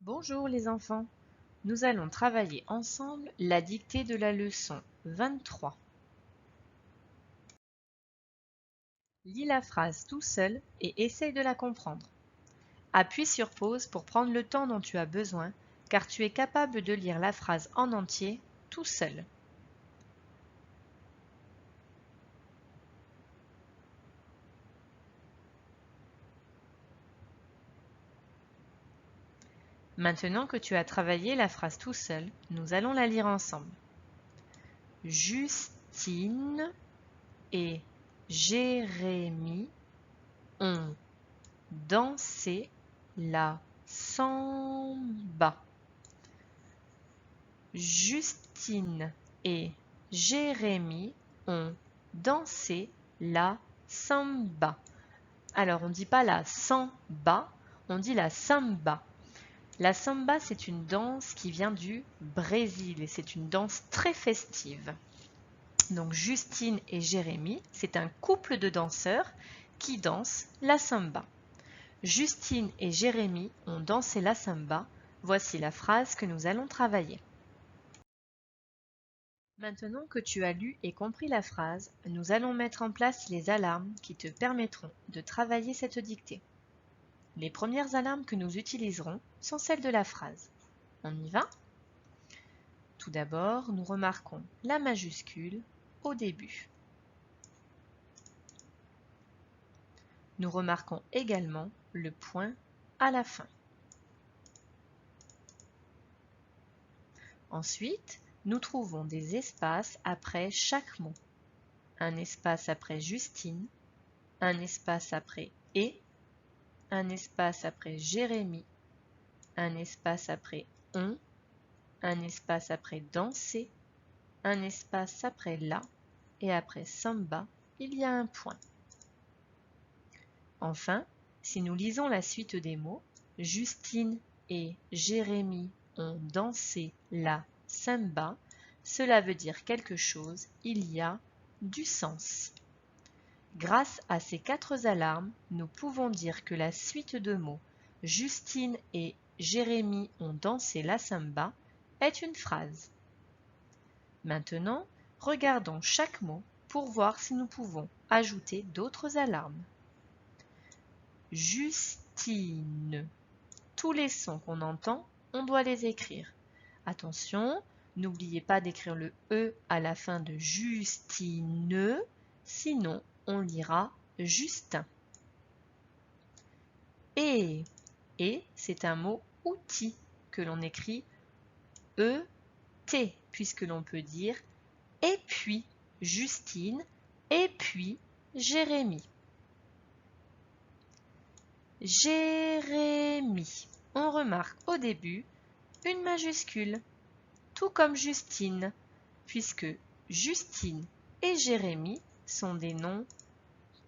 Bonjour les enfants, nous allons travailler ensemble la dictée de la leçon 23. Lis la phrase tout seul et essaye de la comprendre. Appuie sur pause pour prendre le temps dont tu as besoin, car tu es capable de lire la phrase en entier tout seul. Maintenant que tu as travaillé la phrase tout seul, nous allons la lire ensemble. Justine et Jérémie ont dansé la samba. Justine et Jérémie ont dansé la samba. Alors, on ne dit pas la samba, on dit la samba. La samba, c'est une danse qui vient du Brésil et c'est une danse très festive. Donc, Justine et Jérémie, c'est un couple de danseurs qui dansent la samba. Justine et Jérémie ont dansé la samba. Voici la phrase que nous allons travailler. Maintenant que tu as lu et compris la phrase, nous allons mettre en place les alarmes qui te permettront de travailler cette dictée. Les premières alarmes que nous utiliserons sont celles de la phrase. On y va ? Tout d'abord, nous remarquons la majuscule au début. Nous remarquons également le point à la fin. Ensuite, nous trouvons des espaces après chaque mot. Un espace après Justine, un espace après « et », un espace après Jérémie, un espace après on, un espace après danser, un espace après la et après samba, il y a un point. Enfin, si nous lisons la suite des mots, Justine et Jérémie ont dansé la samba, cela veut dire quelque chose, il y a du sens. Grâce à ces 4 alarmes, nous pouvons dire que la suite de mots Justine et Jérémie ont dansé la samba est une phrase. Maintenant, regardons chaque mot pour voir si nous pouvons ajouter d'autres alarmes. Justine. Tous les sons qu'on entend, on doit les écrire. Attention, n'oubliez pas d'écrire le E à la fin de Justine, sinon on lira Justin. Et c'est un mot outil que l'on écrit E-T, puisque l'on peut dire et puis Justine et puis Jérémie. Jérémie. On remarque au début une majuscule, tout comme Justine, puisque Justine et Jérémie sont des noms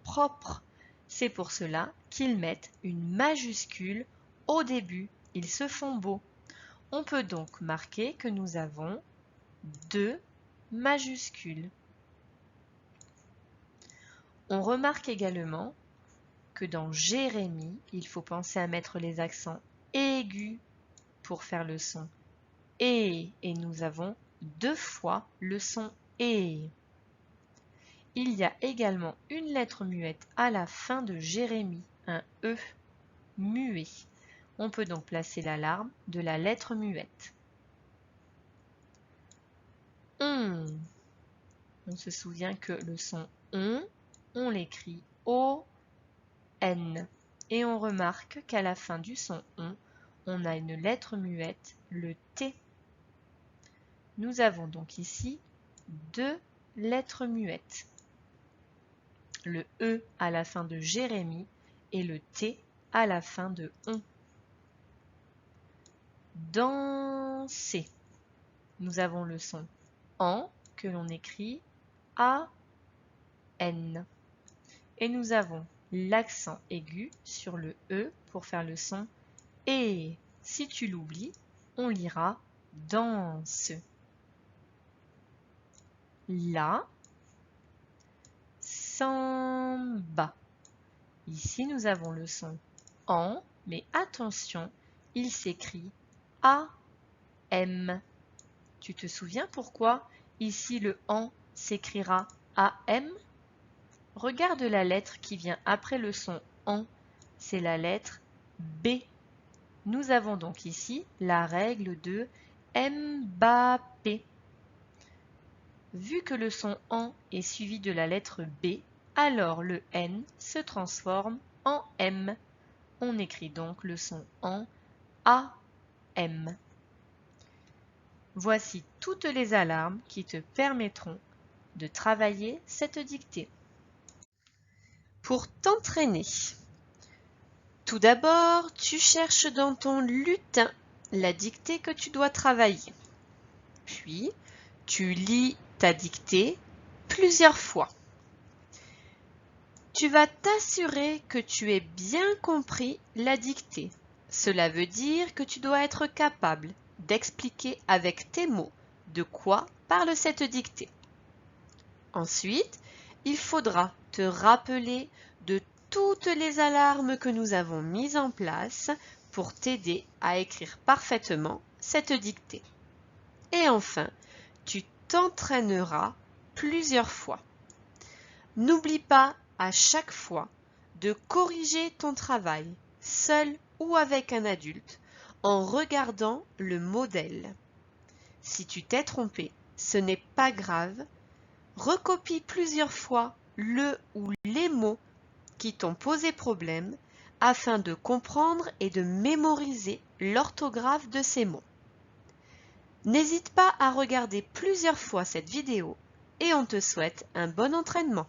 propres. C'est pour cela qu'ils mettent une majuscule au début. Ils se font beaux. On peut donc marquer que nous avons 2 majuscules. On remarque également que dans Jérémie, il faut penser à mettre les accents aigus pour faire le son et nous avons 2 fois le son et. Il y a également une lettre muette à la fin de Jérémie, un E muet. On peut donc placer l'alarme de la lettre muette. On se souvient que le son on l'écrit O-N. Et on remarque qu'à la fin du son on a une lettre muette, le T. Nous avons donc ici 2 lettres muettes. Le E à la fin de Jérémie et le T à la fin de on. Danser. Nous avons le son en que l'on écrit A-N. Et nous avons l'accent aigu sur le E pour faire le son et. Si tu l'oublies, on lira danse. La samba. Ici, nous avons le son en, mais attention, il s'écrit AM. Tu te souviens pourquoi ici le AN s'écrira AM? Regarde la lettre qui vient après le son AN, c'est la lettre B. Nous avons donc ici la règle de Mbappé. Vu que le son AN est suivi de la lettre B, alors le N se transforme en M. On écrit donc le son AN AM. Voici toutes les alarmes qui te permettront de travailler cette dictée. Pour t'entraîner, tout d'abord, tu cherches dans ton lutin la dictée que tu dois travailler. Puis, tu lis ta dictée plusieurs fois. Tu vas t'assurer que tu aies bien compris la dictée. Cela veut dire que tu dois être capable d'expliquer avec tes mots de quoi parle cette dictée. Ensuite, il faudra te rappeler de toutes les alarmes que nous avons mises en place pour t'aider à écrire parfaitement cette dictée. Et enfin, tu t'entraîneras plusieurs fois. N'oublie pas à chaque fois de corriger ton travail, seul ou avec un adulte, en regardant le modèle. Si tu t'es trompé, ce n'est pas grave. Recopie plusieurs fois le ou les mots qui t'ont posé problème afin de comprendre et de mémoriser l'orthographe de ces mots. N'hésite pas à regarder plusieurs fois cette vidéo et on te souhaite un bon entraînement.